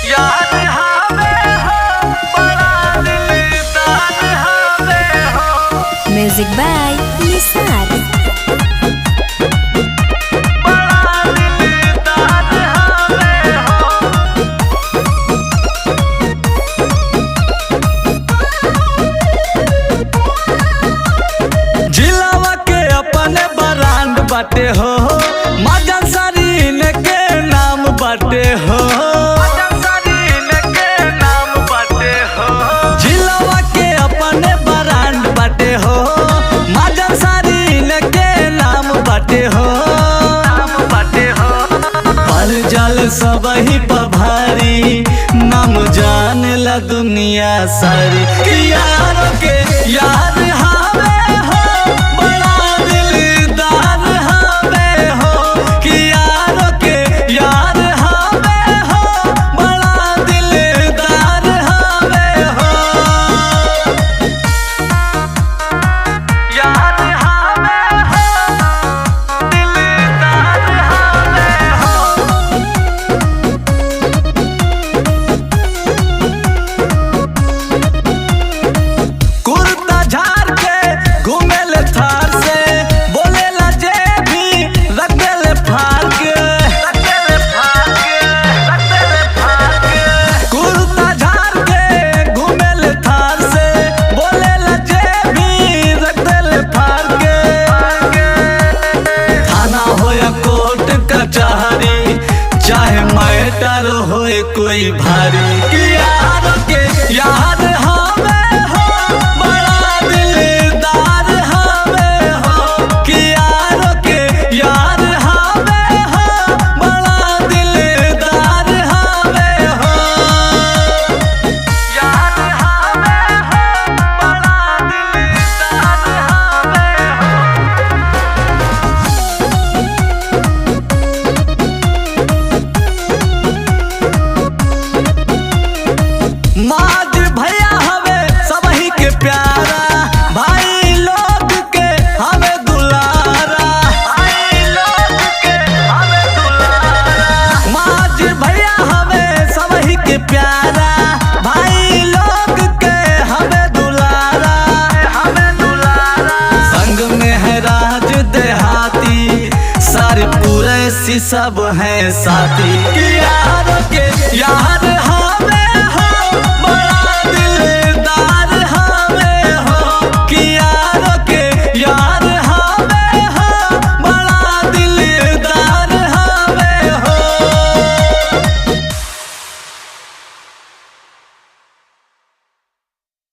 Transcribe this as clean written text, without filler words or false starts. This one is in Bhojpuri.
यार हवे हो बड़ा दिलदार हवे हो। म्यूजिक बाय निसार। बड़ा दिलदार हवे हो। जिलावा के अपने ब्रांड बाटे हो, मजन सरीन के नाम बाटे हो। जिलावा के अपने ब्रांड बाटे हो, मजन सरीन के नाम बाटे हो। पर जल सब ही पभारी, नाम जान ला दुनिया सारी। कि यारों के यार हवे हो बड़ा दिलदार हवे हो। कि यारों के यार हवे हो बड़ा दिलदार हवे हो। यार हवे हो दिलदार हवे हो। कुर्ता झाड़ के घूमेले थार से, बोलेला जे भी रख देले फाड़ के। कुर्ता झाड़ के घूमेले थार से, बोलेला जे भी रख देले फाड़ के। थाना हो या कोर्ट कचहरी, चाहे मैटर होए कोई भारी। कि यारों के यार हवे हो बड़ा दिलदार हवे हो। कि यारों के यार हवे हो बड़ा दिलदार हवे हो। यार हवे हो बड़ा दिलदार हवे हो। माज भैया हवे सबही के प्यारा, भाई लोग के हवे दुलारा। माज भैया हवे सबही के प्यारा, भाई लोग के हवे दुलारा। संग में है राज देहाती, सारे पूरे सी सब है साथी। कि यारों के यार